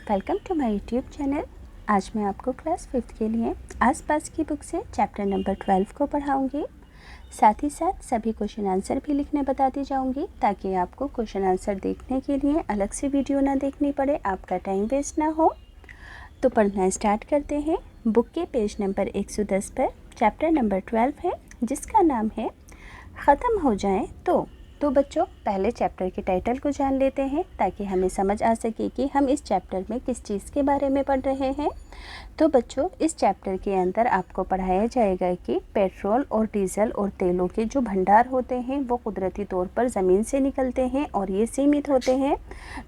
Welcome to my YouTube channel. आज मैं आपको क्लास 5th के लिए आसपास की बुक से चैप्टर नंबर 12 को पढ़ाऊंगी। साथ ही साथ सभी क्वेश्चन आंसर भी लिखने बताती जाऊंगी ताकि आपको क्वेश्चन आंसर देखने के लिए अलग से वीडियो ना देखनी पड़े, आपका टाइम वेस्ट ना हो। तो पढ़ना स्टार्ट करते हैं। बुक के पेज नंबर 110 पर चैप्टर नंबर 12 है जिसका नाम है ख़त्म हो जाए तो बच्चों पहले चैप्टर के टाइटल को जान लेते हैं ताकि हमें समझ आ सके कि हम इस चैप्टर में किस चीज़ के बारे में पढ़ रहे हैं। तो बच्चों इस चैप्टर के अंदर आपको पढ़ाया जाएगा कि पेट्रोल और डीजल और तेलों के जो भंडार होते हैं वो कुदरती तौर पर ज़मीन से निकलते हैं और ये सीमित होते हैं,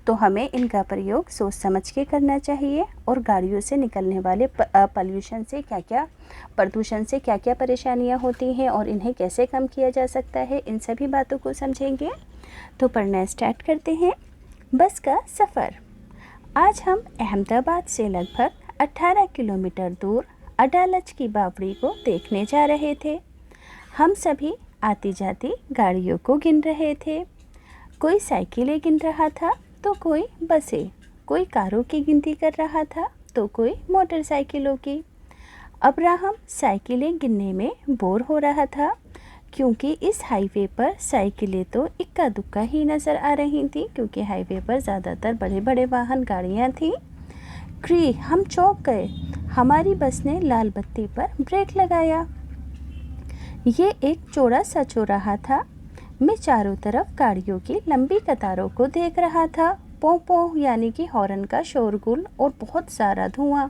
तो हमें इनका प्रयोग सोच समझ के करना चाहिए। और गाड़ियों से निकलने वाले प्रदूषण से क्या क्या परेशानियां होती हैं और इन्हें कैसे कम किया जा सकता है, इन सभी बातों को समझेंगे। तो पढ़ना स्टार्ट करते हैं। बस का सफ़र। आज हम अहमदाबाद से लगभग 18 किलोमीटर दूर अडालज की बावड़ी को देखने जा रहे थे। हम सभी आती जाती गाड़ियों को गिन रहे थे। कोई साइकिलें गिन रहा था तो कोई बसें, कोई कारों की गिनती कर रहा था तो कोई मोटरसाइकिलों की। अब्राहम साइकिलें गिनने में बोर हो रहा था क्योंकि इस हाईवे पर साइकिलें तो इक्का दुक्का ही नज़र आ रही थी, क्योंकि हाईवे पर ज़्यादातर बड़े बड़े वाहन गाड़ियाँ थीं। हम चौंक गए। हमारी बस ने लाल बत्ती पर ब्रेक लगाया। ये एक चौड़ा सा चौराहा था। मैं चारों तरफ गाड़ियों की लंबी कतारों को देख रहा था। पों पों यानी कि हॉर्न का शोरगुल और बहुत सारा धुआं।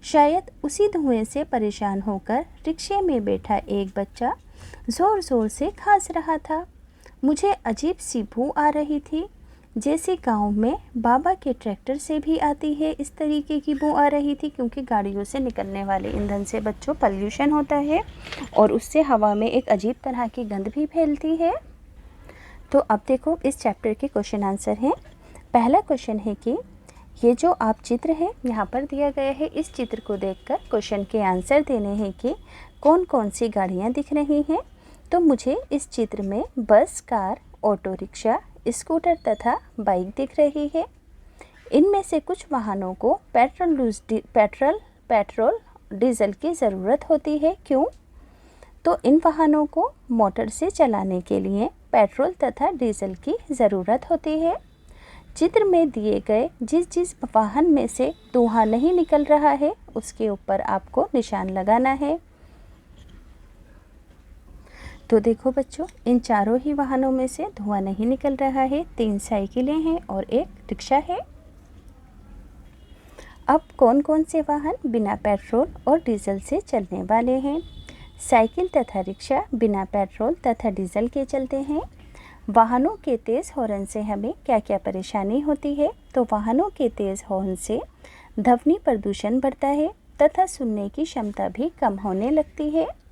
शायद उसी धुएं से परेशान होकर रिक्शे में बैठा एक बच्चा ज़ोर ज़ोर से खांस रहा था। मुझे अजीब सी बू आ रही थी, जैसे गांव में बाबा के ट्रैक्टर से भी आती है, इस तरीके की बू आ रही थी, क्योंकि गाड़ियों से निकलने वाले ईंधन से बच्चों पॉल्यूशन होता है और उससे हवा में एक अजीब तरह की गंध भी फैलती है। तो अब देखो इस चैप्टर के क्वेश्चन आंसर हैं। पहला क्वेश्चन है कि ये जो आप चित्र है यहाँ पर दिया गया है, इस चित्र को देखकर क्वेश्चन के आंसर देने हैं कि कौन कौन सी गाड़ियाँ दिख रही हैं। तो मुझे इस चित्र में बस, कार, ऑटो रिक्शा, स्कूटर तथा बाइक दिख रही है। इनमें से कुछ वाहनों को पेट्रोल डीजल की ज़रूरत होती है। क्यों? तो इन वाहनों को मोटर से चलाने के लिए पेट्रोल तथा डीजल की ज़रूरत होती है। चित्र में दिए गए जिस वाहन में से धुआं नहीं निकल रहा है उसके ऊपर आपको निशान लगाना है। तो देखो बच्चों, इन चारों ही वाहनों में से धुआं नहीं निकल रहा है। 3 साइकिलें हैं और एक रिक्शा है। अब कौन कौन से वाहन बिना पेट्रोल और डीजल से चलने वाले हैं? साइकिल तथा रिक्शा बिना पेट्रोल तथा डीजल के चलते हैं। वाहनों के तेज़ हॉर्न से हमें क्या क्या परेशानी होती है? तो वाहनों के तेज़ हॉर्न से ध्वनि प्रदूषण बढ़ता है तथा सुनने की क्षमता भी कम होने लगती है।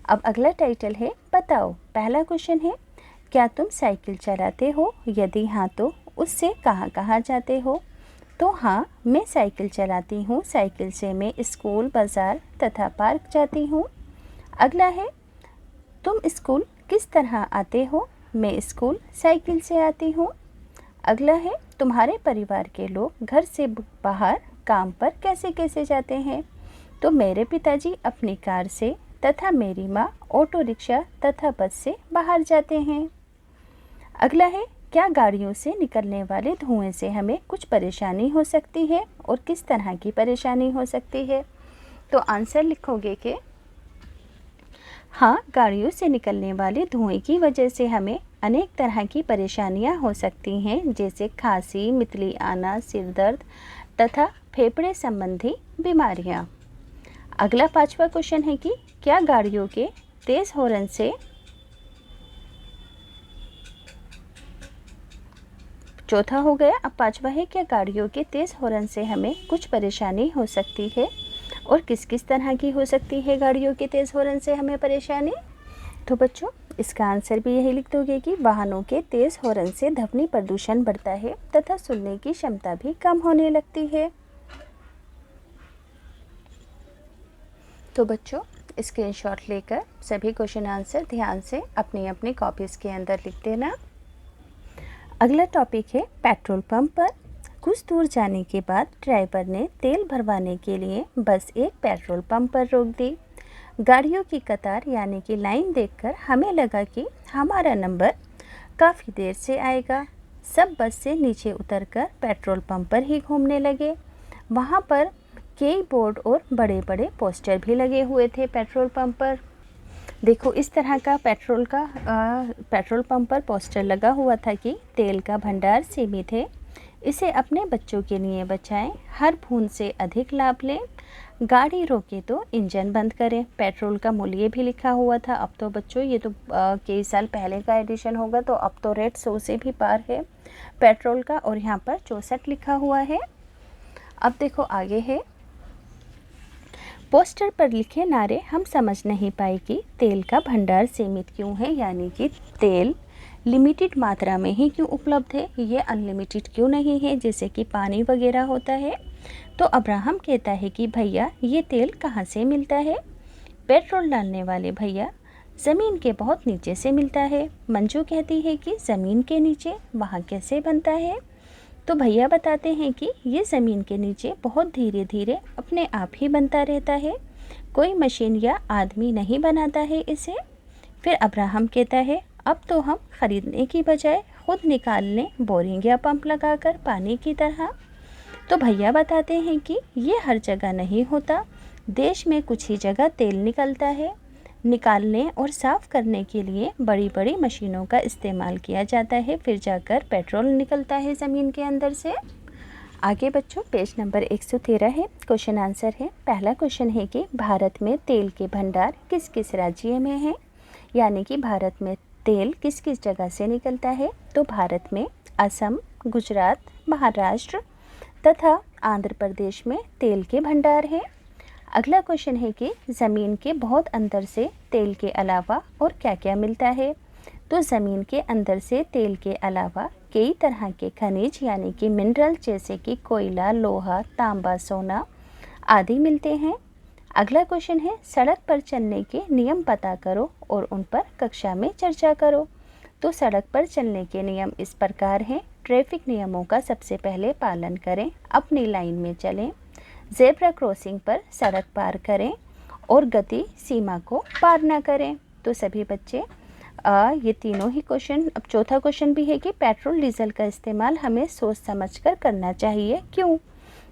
अब अगला टाइटल है बताओ। पहला क्वेश्चन है, क्या तुम साइकिल चलाते हो? यदि हाँ तो उससे कहाँ कहाँ जाते हो? तो हाँ, मैं साइकिल चलाती हूँ। साइकिल से मैं स्कूल, बाज़ार तथा पार्क जाती हूँ। अगला है, तुम स्कूल किस तरह आते हो? मैं स्कूल साइकिल से आती हूँ। अगला है, तुम्हारे परिवार के लोग घर से बाहर काम पर कैसे कैसे जाते हैं? तो मेरे पिताजी अपनी कार से तथा मेरी माँ ऑटो रिक्शा तथा बस से बाहर जाते हैं। अगला है, क्या गाड़ियों से निकलने वाले धुएं से हमें कुछ परेशानी हो सकती है और किस तरह की परेशानी हो सकती है? तो आंसर लिखोगे कि हाँ, गाड़ियों से निकलने वाले धुएं की वजह से हमें अनेक तरह की परेशानियां हो सकती हैं, जैसे खांसी, मितली आना, सिर दर्द तथा फेफड़े संबंधी बीमारियां। अगला 5वां क्वेश्चन है कि क्या गाड़ियों के तेज़ हॉर्न से चौथा हो गया। अब 5वां है, क्या गाड़ियों के तेज़ हॉर्न से हमें कुछ परेशानी हो सकती है और किस किस तरह की हो सकती है गाड़ियों के तेज़ हॉर्न से हमें परेशानी? तो बच्चों इसका आंसर भी यही लिख दोगे कि वाहनों के तेज़ हॉर्न से ध्वनि प्रदूषण बढ़ता है तथा सुनने की क्षमता भी कम होने लगती है। तो बच्चों स्क्रीनशॉट लेकर सभी क्वेश्चन आंसर ध्यान से अपनी अपनी कॉपीज़ के अंदर लिख देना। अगला टॉपिक है पेट्रोल पंप पर। कुछ दूर जाने के बाद ड्राइवर ने तेल भरवाने के लिए बस एक पेट्रोल पंप पर रोक दी। गाड़ियों की कतार यानी कि लाइन देखकर हमें लगा कि हमारा नंबर काफ़ी देर से आएगा। सब बस से नीचे उतरकर पेट्रोल पंप पर ही घूमने लगे। वहाँ पर कई बोर्ड और बड़े बड़े पोस्टर भी लगे हुए थे पेट्रोल पंप पर। देखो इस तरह का पेट्रोल पंप पर पोस्टर लगा हुआ था कि तेल का भंडार सीमित है, इसे अपने बच्चों के लिए बचाएं, हर बूंद से अधिक लाभ लें, गाड़ी रोके तो इंजन बंद करें। पेट्रोल का मूल्य भी लिखा हुआ था। अब तो बच्चों ये तो कई साल पहले का एडिशन होगा, तो अब तो रेट 100 से भी पार है पेट्रोल का, और यहाँ पर 64 लिखा हुआ है। अब देखो आगे है, पोस्टर पर लिखे नारे हम समझ नहीं पाए कि तेल का भंडार सीमित क्यों है, यानी कि तेल लिमिटेड मात्रा में ही क्यों उपलब्ध है, ये अनलिमिटेड क्यों नहीं है जैसे कि पानी वगैरह होता है। तो अब्राहम कहता है कि भैया ये तेल कहाँ से मिलता है। पेट्रोल डालने वाले भैया, ज़मीन के बहुत नीचे से मिलता है। मंजू कहती है कि ज़मीन के नीचे, वहाँ कैसे बनता है। तो भैया बताते हैं कि ये ज़मीन के नीचे बहुत धीरे धीरे अपने आप ही बनता रहता है, कोई मशीन या आदमी नहीं बनाता है इसे। फिर अब्राहम कहता है अब तो हम ख़रीदने की बजाय खुद निकाल लें, बोरिंग या पंप लगाकर पानी की तरह। तो भैया बताते हैं कि ये हर जगह नहीं होता, देश में कुछ ही जगह तेल निकलता है। निकालने और साफ़ करने के लिए बड़ी बड़ी मशीनों का इस्तेमाल किया जाता है, फिर जाकर पेट्रोल निकलता है ज़मीन के अंदर से। आगे बच्चों पेज नंबर 113 है, क्वेश्चन आंसर है। पहला क्वेश्चन है कि भारत में तेल के भंडार किस किस राज्य में हैं, यानी कि भारत में तेल किस किस जगह से निकलता है। तो भारत में असम, गुजरात, महाराष्ट्र तथा आंध्र प्रदेश में तेल के भंडार हैं। अगला क्वेश्चन है कि ज़मीन के बहुत अंदर से तेल के अलावा और क्या क्या मिलता है। तो ज़मीन के अंदर से तेल के अलावा कई तरह के खनिज यानी कि मिनरल जैसे कि कोयला, लोहा, तांबा, सोना आदि मिलते हैं। अगला क्वेश्चन है सड़क पर चलने के नियम पता करो और उन पर कक्षा में चर्चा करो। तो सड़क पर चलने के नियम इस प्रकार हैं। ट्रैफिक नियमों का सबसे पहले पालन करें, अपनी लाइन में चलें, ज़ेब्रा क्रॉसिंग पर सड़क पार करें और गति सीमा को पार ना करें। तो सभी बच्चे ये तीनों ही क्वेश्चन। अब चौथा क्वेश्चन भी है कि पेट्रोल डीजल का इस्तेमाल हमें सोच समझकर करना चाहिए, क्यों।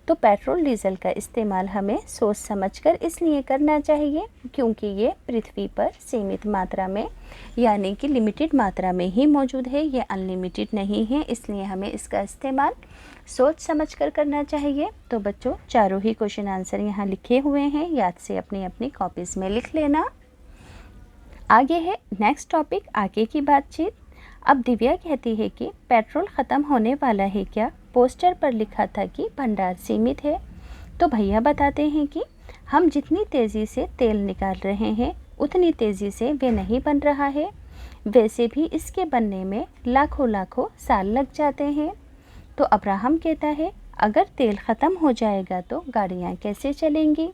तो पेट्रोल डीजल का इस्तेमाल हमें सोच समझकर इसलिए करना चाहिए क्योंकि ये पृथ्वी पर सीमित मात्रा में यानी कि लिमिटेड मात्रा में ही मौजूद है, ये अनलिमिटेड नहीं है, इसलिए हमें इसका इस्तेमाल सोच समझकर करना चाहिए। तो बच्चों चारों ही क्वेश्चन आंसर यहाँ लिखे हुए हैं, याद से अपनी अपनी कॉपीज़ में लिख लेना। आगे है नेक्स्ट टॉपिक, आगे की बातचीत। अब दिव्या कहती है कि पेट्रोल ख़त्म होने वाला है क्या, पोस्टर पर लिखा था कि भंडार सीमित है। तो भैया बताते हैं कि हम जितनी तेज़ी से तेल निकाल रहे हैं उतनी तेज़ी से वे नहीं बन रहा है, वैसे भी इसके बनने में लाखों लाखों साल लग जाते हैं। तो अब्राहम कहता है अगर तेल ख़त्म हो जाएगा तो गाड़ियाँ कैसे चलेंगी।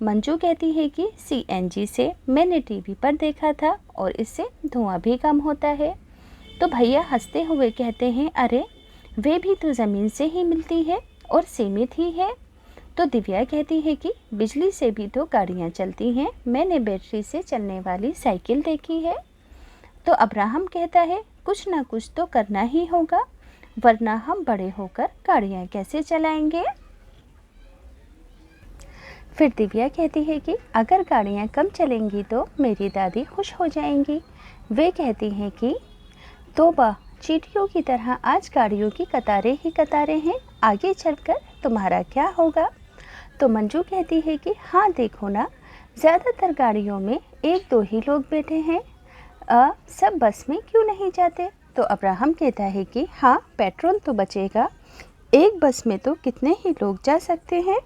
मंजू कहती है कि CNG से, मैंने टीवी पर देखा था और इससे धुआं भी कम होता है। तो भैया हंसते हुए कहते हैं अरे वे भी तो ज़मीन से ही मिलती है और सीमित ही है। तो दिव्या कहती है कि बिजली से भी तो गाड़ियाँ चलती हैं, मैंने बैटरी से चलने वाली साइकिल देखी है। तो अब्राहम कहता है कुछ ना कुछ तो करना ही होगा, वरना हम बड़े होकर गाड़ियाँ कैसे चलाएंगे। फिर दिव्या कहती है कि अगर गाड़ियाँ कम चलेंगी तो मेरी दादी खुश हो जाएंगी। वे कहती हैं कि तौबा, चींटियों की तरह आज गाड़ियों की कतारें ही कतारें हैं, आगे चलकर तुम्हारा क्या होगा। तो मंजू कहती है कि हाँ देखो ना, ज़्यादातर गाड़ियों में 1-2 ही लोग बैठे हैं, सब बस में क्यों नहीं जाते। तो अब्राहम कहता है कि हाँ पेट्रोल तो बचेगा, एक बस में तो कितने ही लोग जा सकते हैं।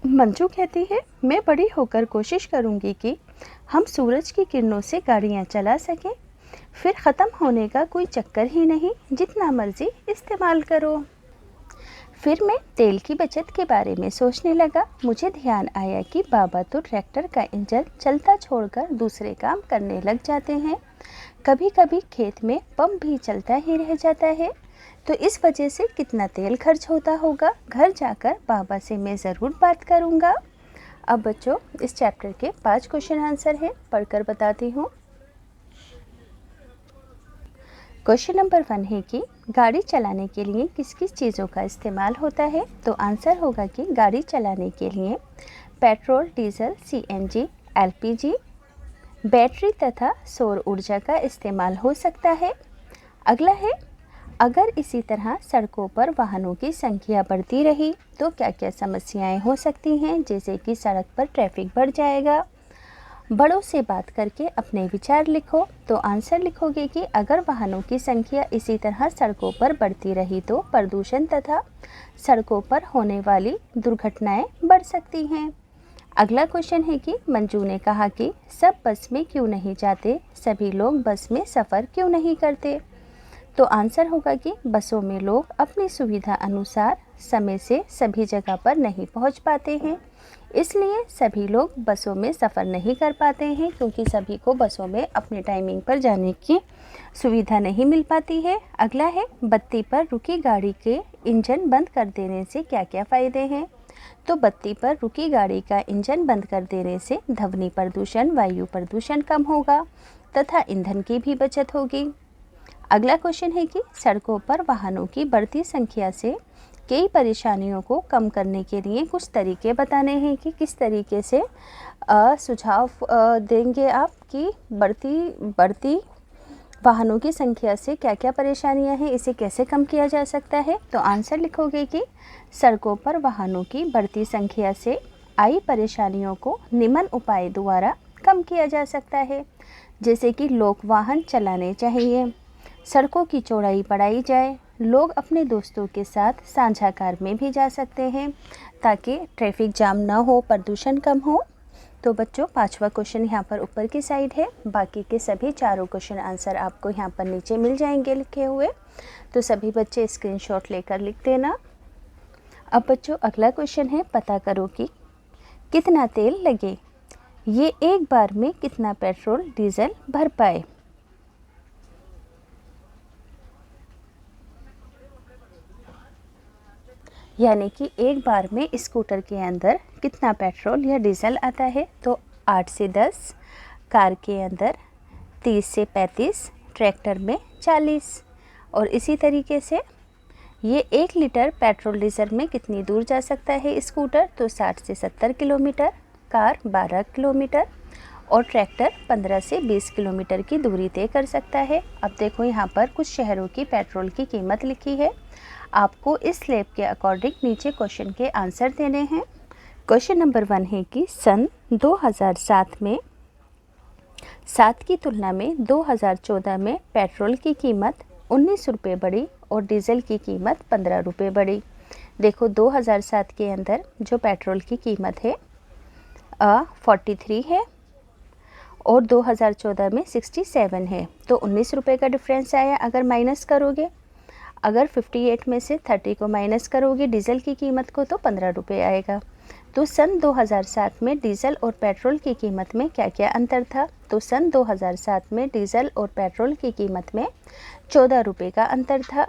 मंजू कहती है मैं बड़ी होकर कोशिश करूँगी कि हम सूरज की किरणों से गाड़ियाँ चला सकें, फिर ख़त्म होने का कोई चक्कर ही नहीं, जितना मर्ज़ी इस्तेमाल करो। फिर मैं तेल की बचत के बारे में सोचने लगा। मुझे ध्यान आया कि बाबा तो ट्रैक्टर का इंजन चलता छोड़कर दूसरे काम करने लग जाते हैं। कभी कभी खेत में पंप भी चलता ही रह जाता है। तो इस वजह से कितना तेल खर्च होता होगा, घर जाकर बाबा से मैं ज़रूर बात करूँगा। अब बच्चों इस चैप्टर के 5 क्वेश्चन आंसर हैं, पढ़कर बताती हूँ। क्वेश्चन नंबर 1 है कि गाड़ी चलाने के लिए किस किस चीज़ों का इस्तेमाल होता है। तो आंसर होगा कि गाड़ी चलाने के लिए petrol, diesel, CNG, LPG, battery तथा सौर ऊर्जा का इस्तेमाल हो सकता है। अगला है, अगर इसी तरह सड़कों पर वाहनों की संख्या बढ़ती रही तो क्या क्या समस्याएं हो सकती हैं, जैसे कि सड़क पर ट्रैफिक बढ़ जाएगा। बड़ों से बात करके अपने विचार लिखो। तो आंसर लिखोगे कि अगर वाहनों की संख्या इसी तरह सड़कों पर बढ़ती रही तो प्रदूषण तथा सड़कों पर होने वाली दुर्घटनाएं बढ़ सकती हैं। अगला क्वेश्चन है कि मंजू ने कहा कि सब बस में क्यों नहीं जाते, सभी लोग बस में सफ़र क्यों नहीं करते। तो आंसर होगा कि बसों में लोग अपनी सुविधा अनुसार समय से सभी जगह पर नहीं पहुंच पाते हैं, इसलिए सभी लोग बसों में सफ़र नहीं कर पाते हैं, क्योंकि सभी को बसों में अपने टाइमिंग पर जाने की सुविधा नहीं मिल पाती है। अगला है, बत्ती पर रुकी गाड़ी के इंजन बंद कर देने से क्या क्या फ़ायदे हैं। तो बत्ती पर रुकी गाड़ी का इंजन बंद कर देने से ध्वनि प्रदूषण, वायु प्रदूषण कम होगा तथा ईंधन की भी बचत होगी। अगला क्वेश्चन है कि सड़कों पर वाहनों की बढ़ती संख्या से कई परेशानियों को कम करने के लिए कुछ तरीके बताने हैं कि किस तरीके से सुझाव देंगे आप कि बढ़ती वाहनों की संख्या से क्या क्या परेशानियां हैं, इसे कैसे कम किया जा सकता है। तो आंसर लिखोगे कि सड़कों पर वाहनों की बढ़ती संख्या से आई परेशानियों को निम्न उपाय द्वारा कम किया जा सकता है, जैसे कि लोक वाहन चलाने चाहिए, सड़कों की चौड़ाई बढ़ाई जाए, लोग अपने दोस्तों के साथ साझा कार में भी जा सकते हैं ताकि ट्रैफिक जाम ना हो, प्रदूषण कम हो। तो बच्चों 5वां क्वेश्चन यहाँ पर ऊपर की साइड है, बाकी के सभी चारों क्वेश्चन आंसर आपको यहाँ पर नीचे मिल जाएंगे लिखे हुए। तो सभी बच्चे स्क्रीनशॉट लेकर लिख देना। अब बच्चों अगला क्वेश्चन है, पता करो कि कितना तेल लगे, ये एक बार में कितना पेट्रोल डीजल भर पाए। यानी कि एक बार में स्कूटर के अंदर कितना पेट्रोल या डीजल आता है। तो 8 से 10, कार के अंदर 30 से 35, ट्रैक्टर में 40। और इसी तरीके से ये 1 लीटर पेट्रोल डीजल में कितनी दूर जा सकता है स्कूटर। तो 60 से 70 किलोमीटर, कार 12 किलोमीटर और ट्रैक्टर 15 से 20 किलोमीटर की दूरी तय कर सकता है। अब देखो यहाँ पर कुछ शहरों की पेट्रोल की कीमत लिखी है, आपको इस स्लैब के अकॉर्डिंग नीचे क्वेश्चन के आंसर देने हैं। क्वेश्चन नंबर 1 है कि सन 2007 में 7 की तुलना में 2014 में पेट्रोल की कीमत 19 रुपये बढ़ी और डीजल की कीमत 15 रुपये बढ़ी। देखो 2007 के अंदर जो पेट्रोल की कीमत है 43 है और 2014 में 67 है, तो 19 रुपये का डिफरेंस आया। अगर माइनस करोगे, अगर 58 में से 30 को माइनस करोगे डीजल की कीमत को, तो 15 रुपये आएगा। तो सन 2007 में डीजल और पेट्रोल की कीमत में क्या क्या अंतर था। तो सन 2007 में डीजल और पेट्रोल की कीमत में 14 रुपये का अंतर था।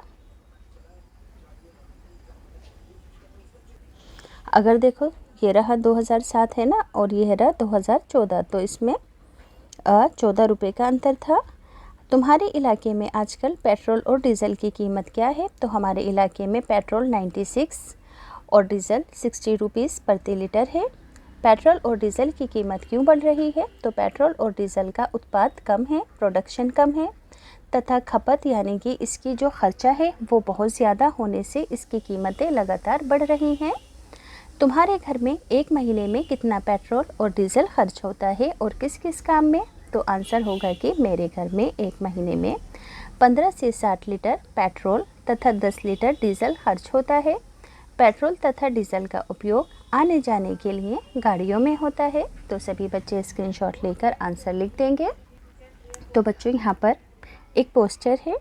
अगर देखो ये रहा 2007 है ना, और ये रहा 2014, तो इसमें 14 रुपये का अंतर था। तुम्हारे इलाके में आजकल पेट्रोल और डीज़ल की कीमत क्या है। तो हमारे इलाके में पेट्रोल 96 और डीज़ल 60 रुपीज़ प्रति लीटर है। पेट्रोल और डीज़ल की कीमत क्यों बढ़ रही है। तो पेट्रोल और डीज़ल का उत्पाद कम है, प्रोडक्शन कम है तथा खपत यानी कि इसकी जो खर्चा है वो बहुत ज़्यादा होने से इसकी कीमतें लगातार बढ़ रही हैं। तुम्हारे घर में एक महीने में कितना पेट्रोल और डीज़ल खर्च होता है और किस किस काम में। तो आंसर होगा कि मेरे घर में एक महीने में 15 से 60 लीटर पेट्रोल तथा 10 लीटर डीजल खर्च होता है। पेट्रोल तथा डीजल का उपयोग आने जाने के लिए गाड़ियों में होता है। तो सभी बच्चे स्क्रीनशॉट लेकर आंसर लिख देंगे। तो बच्चों यहाँ पर एक पोस्टर है,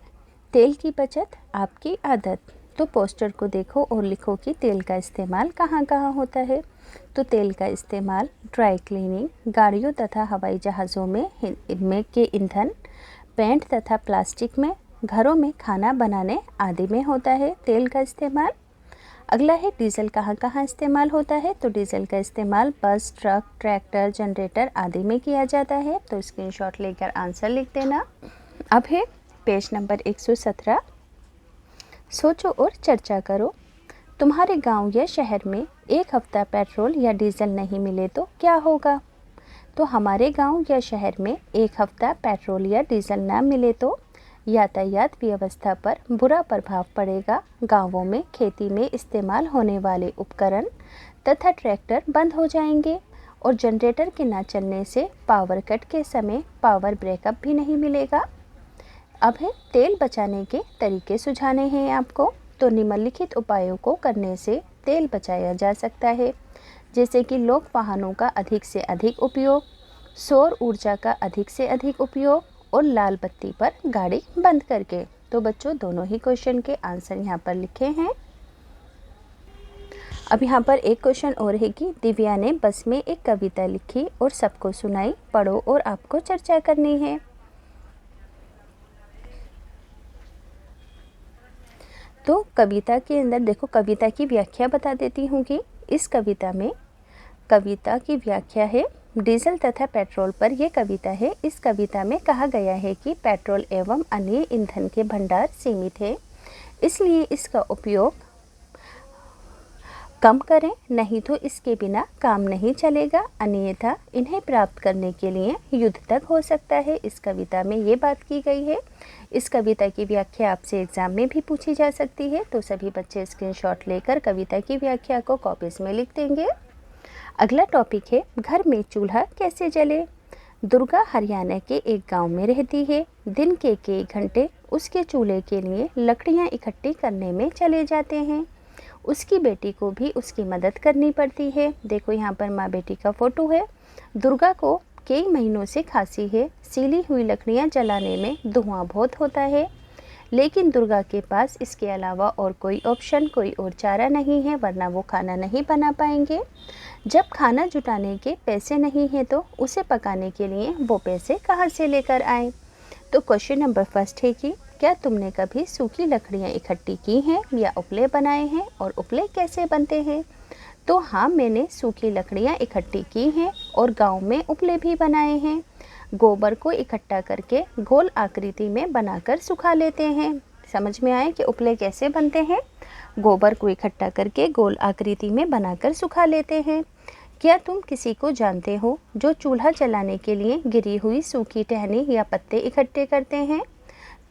तेल की बचत आपकी आदत। तो पोस्टर को देखो और लिखो कि तेल का इस्तेमाल कहाँ कहाँ होता है। तो तेल का इस्तेमाल ड्राई क्लीनिंग, गाड़ियों तथा हवाई जहाज़ों में के ईंधन, पेंट तथा प्लास्टिक में, घरों में खाना बनाने आदि में होता है तेल का इस्तेमाल। अगला है डीजल कहाँ कहाँ इस्तेमाल होता है, तो डीजल का इस्तेमाल बस, ट्रक, ट्रैक्टर, जनरेटर आदि में किया जाता है। तो स्क्रीनशॉट लेकर आंसर लिख देना। अब है पेज नंबर 117। सोचो और चर्चा करो। तुम्हारे गांव या शहर में एक हफ्ता पेट्रोल या डीजल नहीं मिले तो क्या होगा। तो हमारे गांव या शहर में एक हफ्ता पेट्रोल या डीजल ना मिले तो यातायात व्यवस्था पर बुरा प्रभाव पड़ेगा। गांवों में खेती में इस्तेमाल होने वाले उपकरण तथा ट्रैक्टर बंद हो जाएंगे और जनरेटर के न चलने से पावर कट के समय पावर ब्रेकअप भी नहीं मिलेगा। अब है तेल बचाने के तरीके सुझाने हैं आपको। तो निम्नलिखित उपायों को करने से तेल बचाया जा सकता है, जैसे कि लोक वाहनों का अधिक से अधिक उपयोग, सौर ऊर्जा का अधिक से अधिक उपयोग और लाल बत्ती पर गाड़ी बंद करके। तो बच्चों दोनों ही क्वेश्चन के आंसर यहाँ पर लिखे हैं। अब यहाँ पर एक क्वेश्चन और है कि दिव्या ने बस में एक कविता लिखी और सबको सुनाई, पढ़ो और आपको चर्चा करनी है। तो कविता के अंदर देखो, कविता की व्याख्या बता देती हूँ कि इस कविता में कविता की व्याख्या है डीजल तथा पेट्रोल पर। यह कविता है। इस कविता में कहा गया है कि पेट्रोल एवं अन्य ईंधन के भंडार सीमित है, इसलिए इसका उपयोग कम करें, नहीं तो इसके बिना काम नहीं चलेगा, अन्यथा इन्हें प्राप्त करने के लिए युद्ध तक हो सकता है। इस कविता में ये बात की गई है। इस कविता की व्याख्या आपसे एग्जाम में भी पूछी जा सकती है। तो सभी बच्चे स्क्रीनशॉट लेकर कविता की व्याख्या को कॉपीज में लिख देंगे। अगला टॉपिक है घर में चूल्हा कैसे जले। दुर्गा हरियाणा के एक गांव में रहती है। दिन के कई घंटे उसके चूल्हे के लिए लकड़ियां इकट्ठी करने में चले जाते हैं। उसकी बेटी को भी उसकी मदद करनी पड़ती है। देखो यहाँ पर माँ बेटी का फोटो है। दुर्गा को कई महीनों से खांसी है। सीली हुई लकड़ियाँ जलाने में धुआं बहुत होता है, लेकिन दुर्गा के पास इसके अलावा और कोई ऑप्शन, कोई और चारा नहीं है, वरना वो खाना नहीं बना पाएंगे। जब खाना जुटाने के पैसे नहीं हैं तो उसे पकाने के लिए वो पैसे कहाँ से लेकर आए। तो क्वेश्चन नंबर फर्स्ट है कि क्या तुमने कभी सूखी लकड़ियाँ इकट्ठी की हैं या उपले बनाए हैं, और उपले कैसे बनते हैं। तो हाँ, मैंने सूखी लकड़ियाँ इकट्ठी की हैं और गांव में उपले भी बनाए हैं। गोबर को इकट्ठा करके गोल आकृति में बनाकर सुखा लेते हैं। समझ में आए कि उपले कैसे बनते हैं। गोबर को इकट्ठा करके गोल आकृति में बनाकर सुखा लेते हैं। क्या तुम किसी को जानते हो जो चूल्हा जलाने के लिए गिरी हुई सूखी टहनी या पत्ते इकट्ठे करते हैं।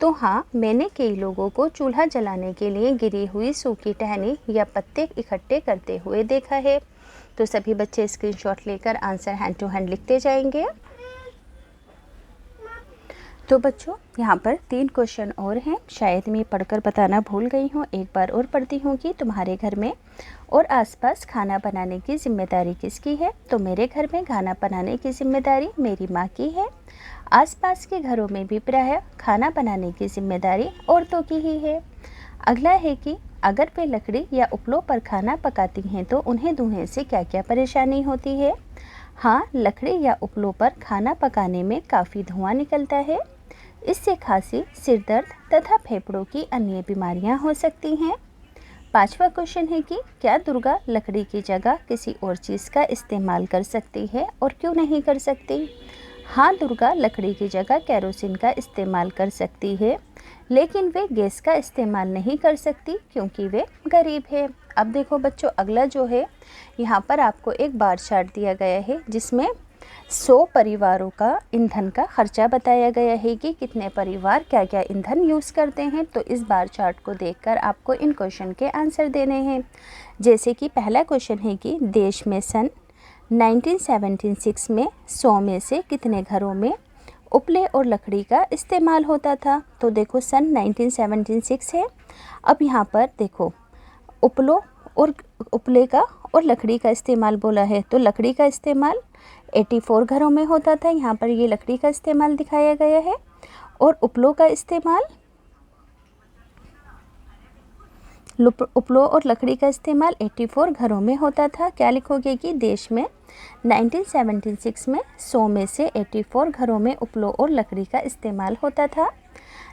तो हाँ, मैंने कई लोगों को चूल्हा जलाने के लिए गिरी हुई सूखी टहनी या पत्ते इकट्ठे करते हुए देखा है। तो सभी बच्चे स्क्रीनशॉट लेकर आंसर हैंड टू हैंड लिखते जाएंगे। तो बच्चों यहाँ पर 3 क्वेश्चन और हैं, शायद मैं पढ़कर बताना भूल गई हूँ। एक बार और पढ़ती हूँ कि तुम्हारे घर में और आसपास खाना बनाने की जिम्मेदारी किसकी है। तो मेरे घर में खाना बनाने की जिम्मेदारी मेरी माँ की है। आसपास के घरों में भी प्रायः खाना बनाने की जिम्मेदारी औरतों की ही है। अगला है कि अगर वे लकड़ी या उपलों पर खाना पकाती हैं तो उन्हें धुएं से क्या क्या परेशानी होती है। हाँ, लकड़ी या उपलों पर खाना पकाने में काफ़ी धुआं निकलता है। इससे खांसी, सिर दर्द तथा फेफड़ों की अन्य बीमारियां हो सकती हैं। 5वां क्वेश्चन है कि क्या दुर्गा लकड़ी की जगह किसी और चीज़ का इस्तेमाल कर सकती है और क्यों नहीं कर सकती। हाँ, दुर्गा लकड़ी की जगह केरोसिन का इस्तेमाल कर सकती है, लेकिन वे गैस का इस्तेमाल नहीं कर सकती क्योंकि वे गरीब है। अब देखो बच्चों, अगला जो है यहाँ पर आपको एक बार चार्ट दिया गया है जिसमें 100 परिवारों का ईंधन का खर्चा बताया गया है कि कितने परिवार क्या क्या ईंधन यूज़ करते हैं। तो इस बार चार्ट को देखकर आपको इन क्वेश्चन के आंसर देने हैं। जैसे कि पहला क्वेश्चन है कि देश में सन 1976 में 100 में से कितने घरों में उपले और लकड़ी का इस्तेमाल होता था। तो देखो सन 1976 है। अब यहाँ पर देखो उपलों और उपले का और लकड़ी का इस्तेमाल बोला है, तो लकड़ी का इस्तेमाल 84 घरों में होता था। यहाँ पर ये लकड़ी का इस्तेमाल दिखाया गया है। और उपलों का इस्तेमाल, उपलों और लकड़ी का इस्तेमाल 84 घरों में होता था। क्या लिखोगे कि देश में 1976 में 100 में से 84 घरों में उपलों और लकड़ी का इस्तेमाल होता था।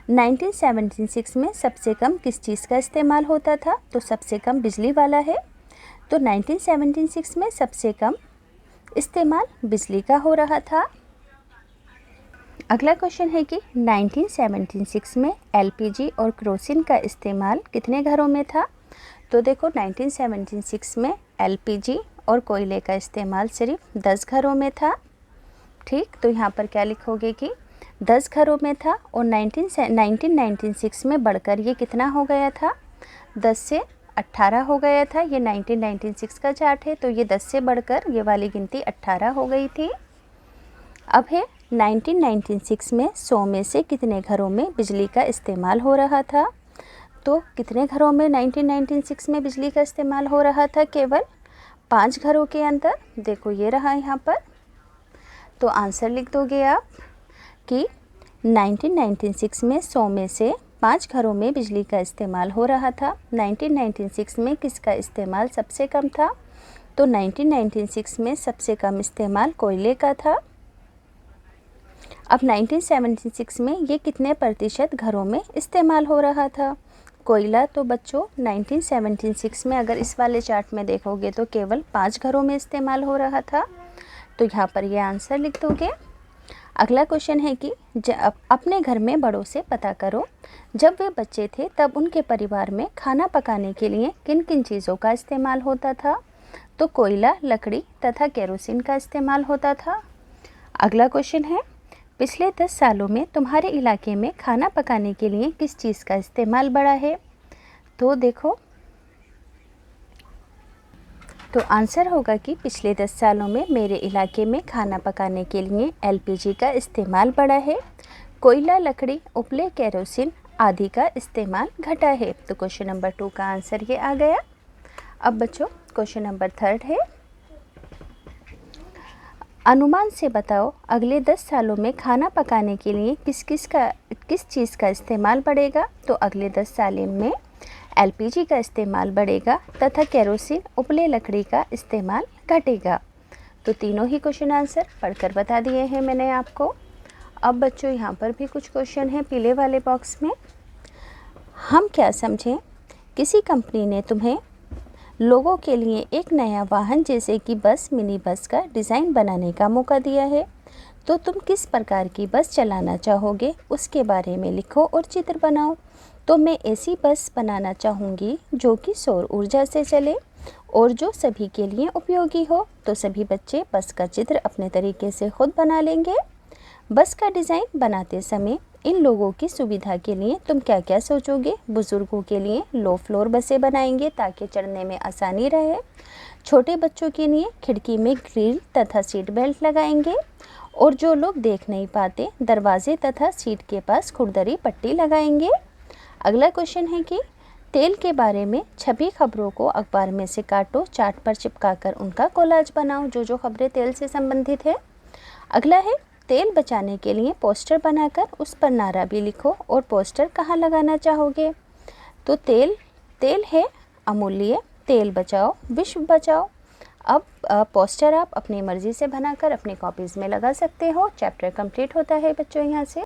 1976 में सबसे कम किस चीज़ का इस्तेमाल होता था? तो सबसे कम बिजली वाला है। तो 1976 में सबसे कम इस्तेमाल बिजली का हो रहा था। अगला क्वेश्चन है कि 1976 में एलपीजी और केरोसिन का इस्तेमाल कितने घरों में था? तो देखो 1976 में एलपीजी और कोयले का इस्तेमाल सिर्फ 10 घरों में था। ठीक, तो यहाँ पर क्या लिखोगे कि 10 घरों में था और 1996 में बढ़कर ये कितना हो गया था? 10 से 18 हो गया था। ये 1996 का चार्ट है, तो ये 10 से बढ़कर ये वाली गिनती 18 हो गई थी। अब है 1996 में 100 में से कितने घरों में बिजली का इस्तेमाल हो रहा था? तो कितने घरों में 1996 में बिजली का इस्तेमाल हो रहा था? केवल 5 घरों के अंदर। देखो ये रहा यहाँ पर, तो आंसर लिख दोगे आप कि 1996 में 100 में से 5 घरों में बिजली का इस्तेमाल हो रहा था। 1996 में किसका इस्तेमाल सबसे कम था? तो 1996 में सबसे कम इस्तेमाल कोयले का था। अब 1976 में ये कितने प्रतिशत घरों में इस्तेमाल हो रहा था? कोयला तो बच्चों 1976 में अगर इस वाले चार्ट में देखोगे तो केवल 5 घरों में इस्तेमाल हो रहा था। तो यहाँ पर ये आंसर लिख दोगे। अगला क्वेश्चन है कि अपने घर में बड़ों से पता करो, जब वे बच्चे थे तब उनके परिवार में खाना पकाने के लिए किन किन चीज़ों का इस्तेमाल होता था? तो कोयला, लकड़ी तथा केरोसिन का इस्तेमाल होता था। अगला क्वेश्चन है, पिछले 10 सालों में तुम्हारे इलाके में खाना पकाने के लिए किस चीज़ का इस्तेमाल बढ़ा है? तो देखो, तो आंसर होगा कि पिछले 10 सालों में मेरे इलाके में खाना पकाने के लिए एलपीजी का इस्तेमाल बढ़ा है। कोयला, लकड़ी, उपले, केरोसिन आदि का इस्तेमाल घटा है। तो क्वेश्चन नंबर 2 का आंसर ये आ गया। अब बच्चों क्वेश्चन नंबर 3 है, अनुमान से बताओ अगले 10 सालों में खाना पकाने के लिए किस चीज़ का इस्तेमाल बढ़ेगा? तो अगले 10 साल में एलपीजी का इस्तेमाल बढ़ेगा तथा केरोसिन, उपले लकड़ी का इस्तेमाल घटेगा। तो तीनों ही क्वेश्चन आंसर पढ़कर बता दिए हैं मैंने आपको। अब बच्चों यहाँ पर भी कुछ क्वेश्चन हैं पीले वाले बॉक्स में। हम क्या समझें, किसी कंपनी ने तुम्हें लोगों के लिए एक नया वाहन जैसे कि बस, मिनी बस का डिज़ाइन बनाने का मौका दिया है, तो तुम किस प्रकार की बस चलाना चाहोगे उसके बारे में लिखो और चित्र बनाओ। तो मैं ऐसी बस बनाना चाहूँगी जो कि सौर ऊर्जा से चले और जो सभी के लिए उपयोगी हो। तो सभी बच्चे बस का चित्र अपने तरीके से खुद बना लेंगे। बस का डिज़ाइन बनाते समय इन लोगों की सुविधा के लिए तुम क्या क्या सोचोगे? बुज़ुर्गों के लिए लो फ्लोर बसें बनाएंगे ताकि चढ़ने में आसानी रहे। छोटे बच्चों के लिए खिड़की में ग्रिल तथा सीट बेल्ट लगाएंगे और जो लोग देख नहीं पाते दरवाजे तथा सीट के पास खुरदरी पट्टी लगाएंगे। अगला क्वेश्चन है कि तेल के बारे में छपी खबरों को अखबार में से काटो, चार्ट पर चिपकाकर उनका कोलाज बनाओ जो खबरें तेल से संबंधित है। अगला है तेल बचाने के लिए पोस्टर बनाकर उस पर नारा भी लिखो और पोस्टर कहाँ लगाना चाहोगे? तो तेल है अमूल्य, तेल बचाओ विश्व बचाओ। अब पोस्टर आप अपनी मर्ज़ी से बनाकर अपनी कॉपीज़ में लगा सकते हो। चैप्टर कंप्लीट होता है बच्चों यहाँ से।